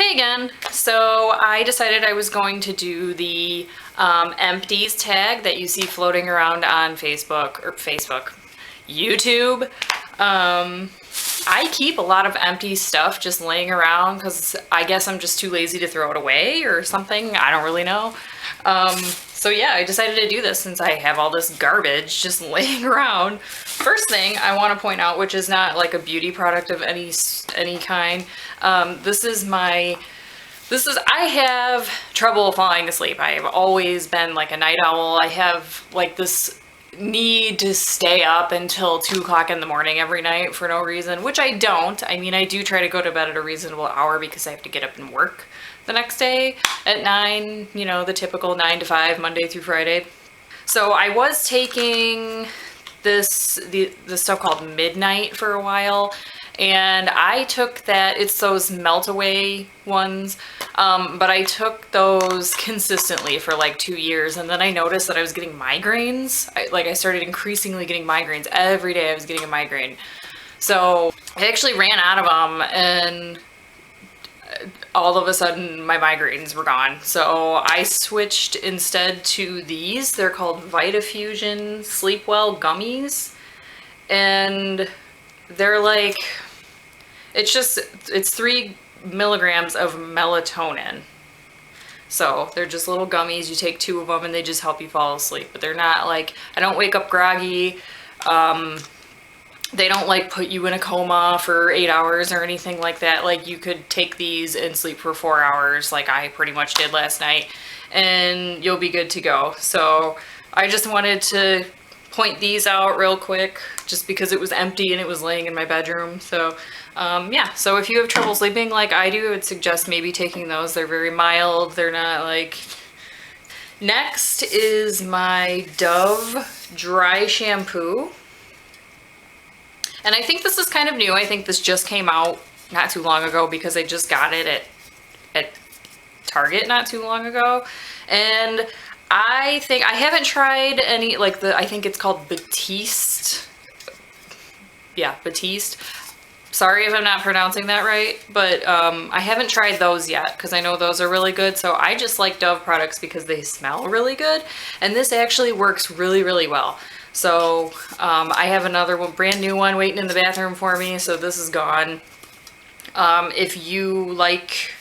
Hey again. So I decided I was going to do the Empties tag that you see floating around on YouTube. I keep a lot of empty stuff just laying around because I guess I'm just too lazy to throw it away or something. I don't really know. So yeah, I decided to do this since I have all this garbage just laying around. First thing I want to point out, which is not like a beauty product of any kind, I have trouble falling asleep. I've always been like a night owl. I have like this need to stay up until 2 o'clock in the morning every night for no reason, which I don't. I mean, I do try to go to bed at a reasonable hour because I have to get up and work the next day at 9, you know, the typical 9 to 5, Monday through Friday. So I was taking the stuff called Midnight for a while, and I took that, it's those melt away ones, but I took those consistently for like 2 years, and then I noticed that I was getting migraines. I started increasingly getting migraines. Every day I was getting a migraine. So I actually ran out of them, and all of a sudden my migraines were gone. So I switched instead to these. They're called Vitafusion Sleep Well Gummies, and they're like, it's 3 milligrams of melatonin. So they're just little gummies. You take 2 of them and they just help you fall asleep. But they're not like, I don't wake up groggy. They don't like put you in a coma for 8 hours or anything like that. Like, you could take these and sleep for 4 hours like I pretty much did last night, and you'll be good to go. So I just wanted to point these out real quick just because it was empty and it was laying in my bedroom. So yeah, so if you have trouble sleeping like I do, I would suggest maybe taking those. They're very mild. They're not like... Next is my Dove Dry Shampoo. And I think this is kind of new. I think this just came out not too long ago because I just got it at Target not too long ago. And I think I haven't tried any, like I think it's called Batiste. Yeah, Batiste. Sorry if I'm not pronouncing that right, but I haven't tried those yet because I know those are really good. So I just like Dove products because they smell really good, and this actually works really, really well. So I have another one, brand new one waiting in the bathroom for me, so this is gone. If you like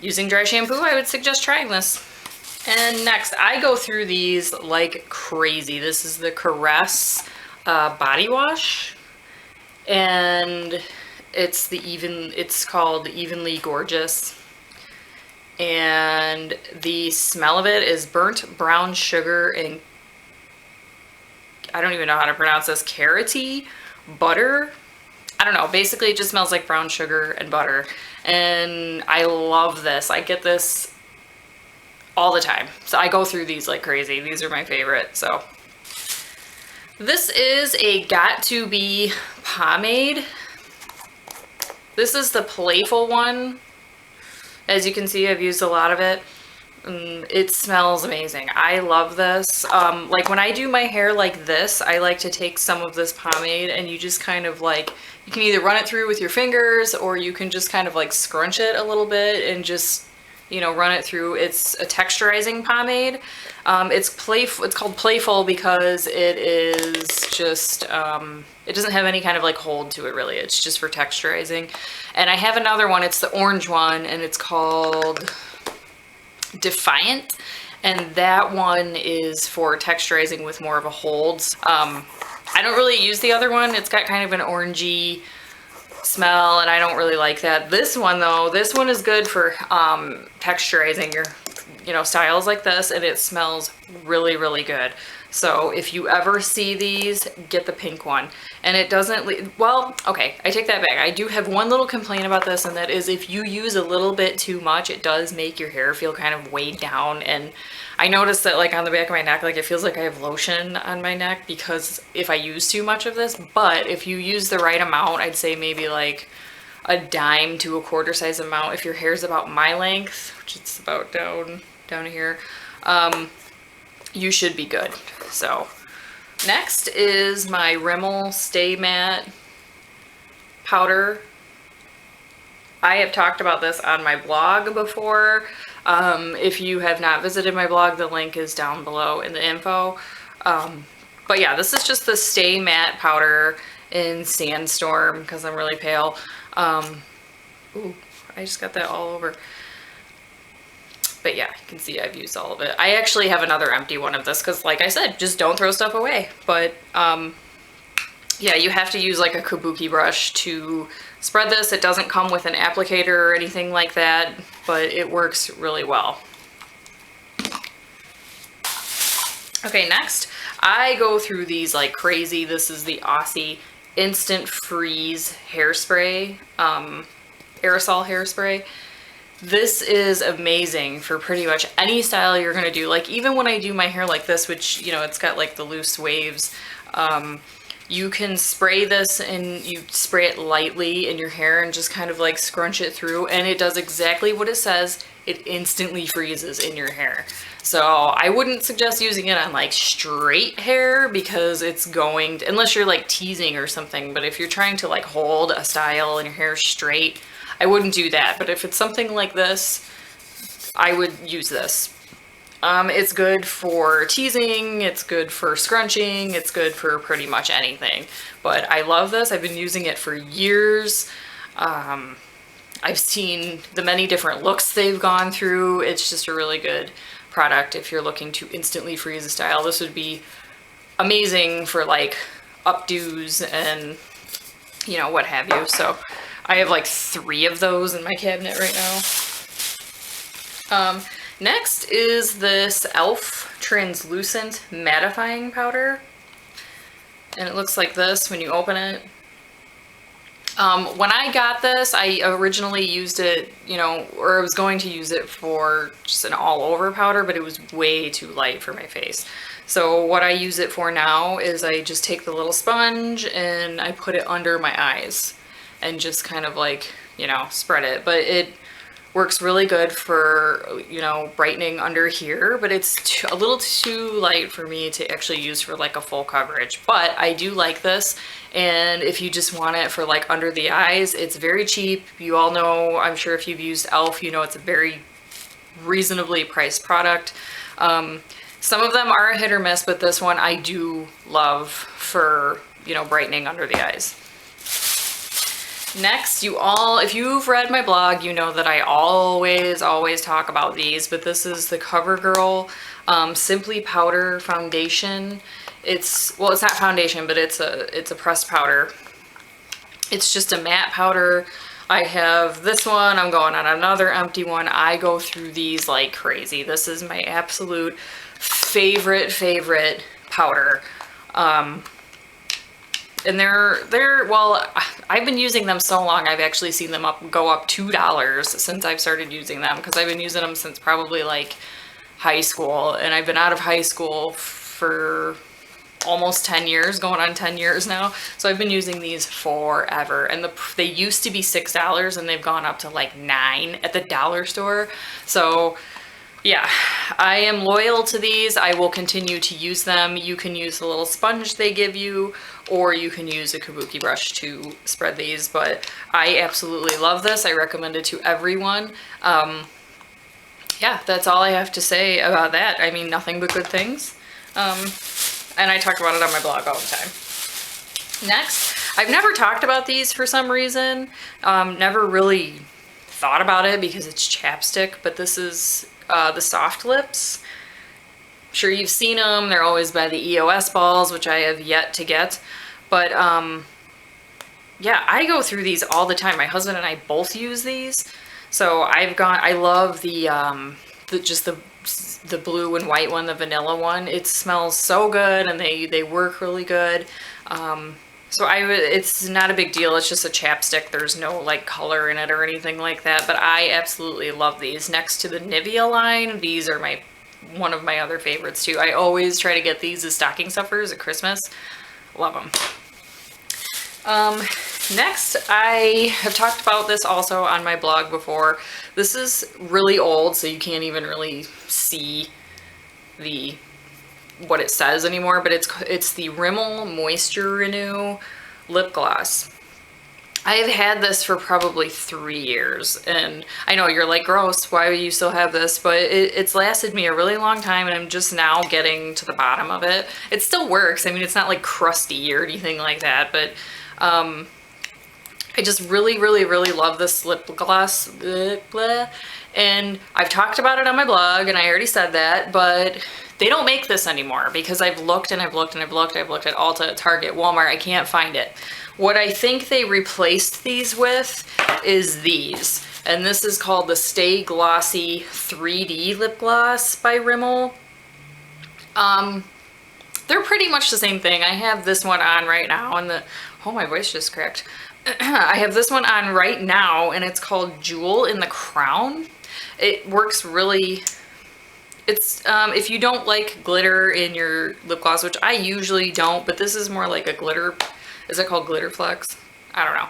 using dry shampoo, I would suggest trying this. And next, I go through these like crazy. This is the Caress body wash, and it's called Evenly Gorgeous. And the smell of it is burnt brown sugar and I don't even know how to pronounce this, Karite Butter. I don't know. Basically, it just smells like brown sugar and butter. And I love this. I get this all the time. So I go through these like crazy. These are my favorite. So this is a Got2B pomade. This is the Playful one. As you can see, I've used a lot of it. It smells amazing. I love this. Like when I do my hair like this, I like to take some of this pomade and you just kind of like, you can either run it through with your fingers or you can just kind of like scrunch it a little bit and just, you know, run it through. It's a texturizing pomade. It's called Playful because it is just, it doesn't have any kind of like hold to it really. It's just for texturizing. And I have another one, it's the orange one, and it's called Defiant, and that one is for texturizing with more of a hold. I don't really use the other one. It's got kind of an orangey smell and I don't really like that. This one though, this one is good for texturizing your, you know, styles like this, and it smells really, really good. So if you ever see these, get the pink one. And it doesn't, well, okay, I take that back. I do have one little complaint about this, and that is if you use a little bit too much, it does make your hair feel kind of weighed down. And I noticed that like on the back of my neck, like it feels like I have lotion on my neck because if I use too much of this. But if you use the right amount, I'd say maybe like a dime to a quarter size amount. If your hair's about my length, which it's about down here, you should be good. So next is my Rimmel Stay Matte powder. I have talked about this on my blog before. If you have not visited my blog, the link is down below in the info. But yeah, this is just the Stay Matte powder in Sandstorm because I'm really pale. Ooh, I just got that all over. But yeah, you can see I've used all of it. I actually have another empty one of this because, like I said, just don't throw stuff away. But yeah, you have to use like a kabuki brush to spread this. It doesn't come with an applicator or anything like that, but it works really well. Okay, next, I go through these like crazy. This is the Aussie Instant Freeze hairspray, aerosol hairspray. This is amazing for pretty much any style you're gonna do. Like even when I do my hair like this, which, you know, it's got like the loose waves, you can spray this and you spray it lightly in your hair and just kind of like scrunch it through, and it does exactly what it says. It instantly freezes in your hair. So I wouldn't suggest using it on like straight hair because it's going to, unless you're like teasing or something, but if you're trying to like hold a style and your hair straight, I wouldn't do that. But if it's something like this, I would use this. It's good for teasing, it's good for scrunching, it's good for pretty much anything. But I love this. I've been using it for years. I've seen the many different looks they've gone through. It's just a really good product if you're looking to instantly freeze a style. This would be amazing for like updos and, you know, what have you. So I have like 3 of those in my cabinet right now. Next is this E.L.F Translucent Matifying powder. And it looks like this when you open it. When I got this, I originally used it, you know, or I was going to use it for just an all-over powder, but it was way too light for my face. So what I use it for now is I just take the little sponge and I put it under my eyes and just kind of like, you know, spread it. But it works really good for, you know, brightening under here, but it's a little too light for me to actually use for like a full coverage. But I do like this, and if you just want it for like under the eyes, it's very cheap. You all know, I'm sure if you've used E.L.F, you know it's a very reasonably priced product. Some of them are a hit or miss, but this one I do love for, you know, brightening under the eyes. Next, if you've read my blog, you know that I always talk about these, but this is the CoverGirl Simply Powder Foundation. Well, it's not foundation, but it's a pressed powder. It's just a matte powder. I have this one, I'm going on another empty one. I go through these like crazy. This is my absolute favorite powder. And well, I've been using them so long, I've actually seen them go up $2 since I've started using them, because I've been using them since probably like high school, and I've been out of high school for almost 10 years, going on 10 years now. So I've been using these forever, and they used to be $6 and they've gone up to like $9 at the dollar store. So yeah, I am loyal to these. I will continue to use them. You can use the little sponge they give you, or you can use a kabuki brush to spread these, but I absolutely love this. I recommend it to everyone. Yeah, that's all I have to say about that. I mean, nothing but good things. And I talk about it on my blog all the time. Next, I've never talked about these for some reason. Never really thought about it because it's chapstick, but this is the Softlips. I'm sure you've seen them. They're always by the EOS balls, which I have yet to get. But yeah, I go through these all the time. My husband and I both use these. So I love the blue and white one, the vanilla one. It smells so good, and they work really good. So it's not a big deal. It's just a chapstick. There's no like color in it or anything like that, but I absolutely love these. Next to the Nivea line, these are one of my other favorites too. I always try to get these as stocking stuffers at Christmas. Love them. Next, I have talked about this also on my blog before. This is really old, so you can't even really see what it says anymore, but it's the Rimmel Moisture Renew lip gloss. I have had this for probably 3 years, and I know you're like, gross, why do you still have this? But it's lasted me a really long time, and I'm just now getting to the bottom of it. It still works. I mean, it's not like crusty or anything like that, but I just really, really, really love this lip gloss. And I've talked about it on my blog, and I already said that, but they don't make this anymore because I've looked and I've looked and I've looked. I've looked at Ulta, Target, Walmart. I can't find it. What I think they replaced these with is these. And this is called the Stay Glossy 3D Lip Gloss by Rimmel. They're pretty much the same thing. I have this one on right now, and oh, my voice just cracked. I have this one on right now, and it's called Jewel in the Crown. It works really... It's, if you don't like glitter in your lip gloss, which I usually don't, but this is more like a glitter... Is it called Glitter Flex? I don't know.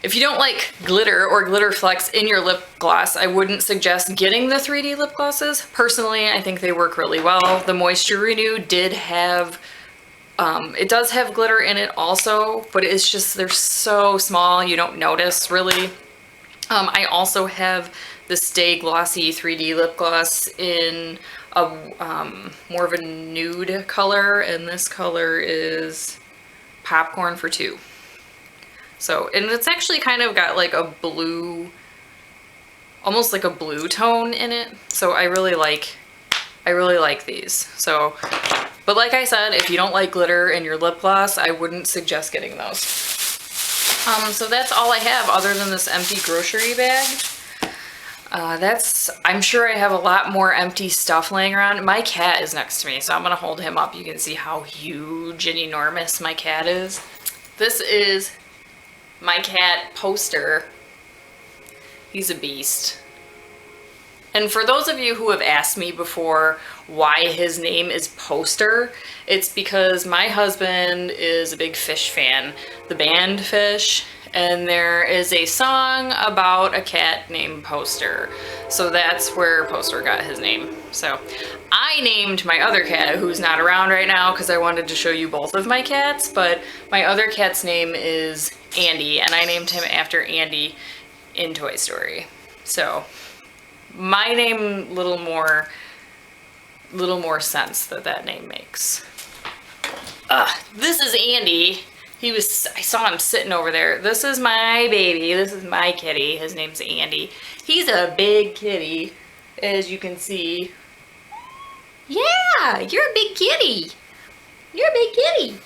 If you don't like glitter or glitter flex in your lip gloss, I wouldn't suggest getting the 3D lip glosses. Personally, I think they work really well. The Moisture Renew did have, it does have glitter in it also, but it's just, they're so small, you don't notice really. I also have the Stay Glossy 3D lip gloss in a more of a nude color, and this color is Popcorn for Two. So, and it's actually kind of got like a blue, almost like a blue tone in it. So I really like these. So, but like I said, if you don't like glitter in your lip gloss, I wouldn't suggest getting those. So that's all I have other than this empty grocery bag. I'm sure I have a lot more empty stuff laying around. My cat is next to me, so I'm gonna hold him up. You can see how huge and enormous my cat is. This is my cat Poster. He's a beast. And for those of you who have asked me before why his name is Poster, it's because my husband is a big Phish fan, the band Phish, and there is a song about a cat named Poster. So that's where Poster got his name. So I named my other cat, who's not around right now because I wanted to show you both of my cats, but my other cat's name is Andy, and I named him after Andy in Toy Story. So my name, little more sense that name makes. This is Andy. I saw him sitting over there. This is my baby. This is my kitty. His name's Andy. He's a big kitty, as you can see. Yeah, you're a big kitty. You're a big kitty.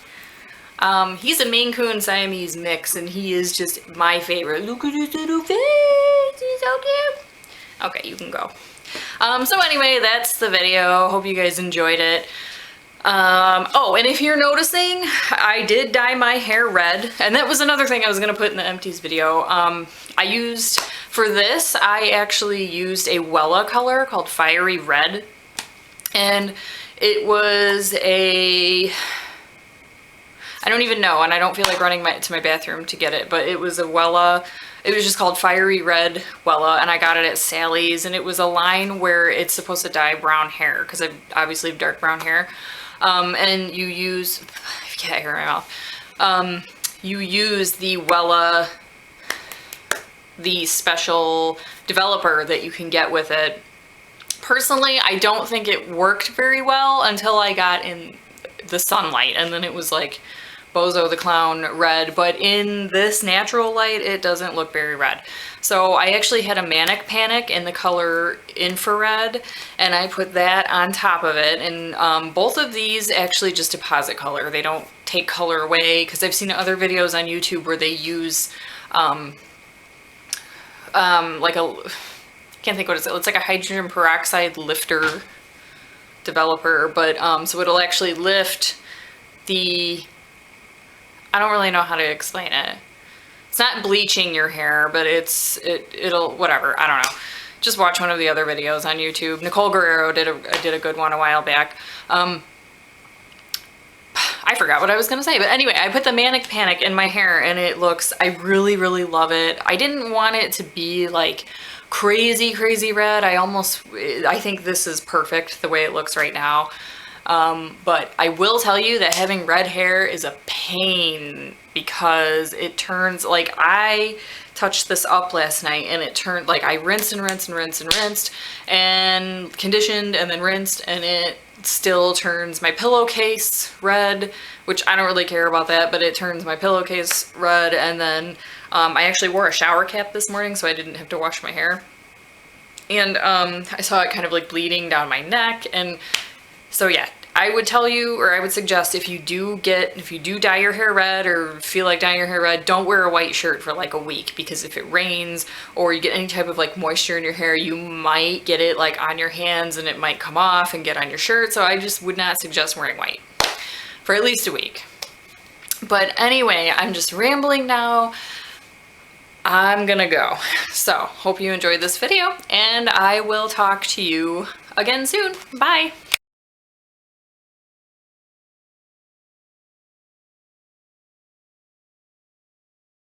He's a Maine Coon Siamese mix, and he is just my favorite. Look at his little face. He's so cute. Okay, you can go. So anyway, that's the video. Hope you guys enjoyed it. Oh, and if you're noticing, I did dye my hair red, and that was another thing I was gonna put in the empties video. For this, I actually used a Wella color called Fiery Red, and it was I don't even know, and I don't feel like running to my bathroom to get it, but it was a Wella. It was just called Fiery Red Wella, and I got it at Sally's, and it was a line where it's supposed to dye brown hair, because I obviously have dark brown hair. And you use, I can't hear my mouth, you use the Wella, the special developer that you can get with it. Personally, I don't think it worked very well until I got in the sunlight, and then it was like Bozo the Clown red, but in this natural light, it doesn't look very red. So I actually had a Manic Panic in the color Infrared, and I put that on top of it, and both of these actually just deposit color. They don't take color away, because I've seen other videos on YouTube where they use like a, I can't think what it's like a hydrogen peroxide lifter developer, but so it'll actually lift the, I don't really know how to explain it. It's not bleaching your hair, but it'll whatever, I don't know. Just watch one of the other videos on YouTube. Nicole Guerrero did a good one a while back. I forgot what I was gonna say, but anyway, I put the Manic Panic in my hair, and it looks, I really, really love it. I didn't want it to be like crazy red. I think this is perfect the way it looks right now. But I will tell you that having red hair is a pain because it turns, like, I touched this up last night and it turned, like, I rinsed and rinsed and rinsed and rinsed and conditioned and then rinsed, and it still turns my pillowcase red, which I don't really care about that, but it turns my pillowcase red. And then I actually wore a shower cap this morning so I didn't have to wash my hair. And I saw it kind of like bleeding down my neck. And so yeah, I would tell you, or I would suggest, if you do dye your hair red or feel like dyeing your hair red, don't wear a white shirt for like a week, because if it rains or you get any type of like moisture in your hair, you might get it like on your hands and it might come off and get on your shirt. So I just would not suggest wearing white for at least a week. But anyway, I'm just rambling now. I'm gonna go. So hope you enjoyed this video, and I will talk to you again soon. Bye.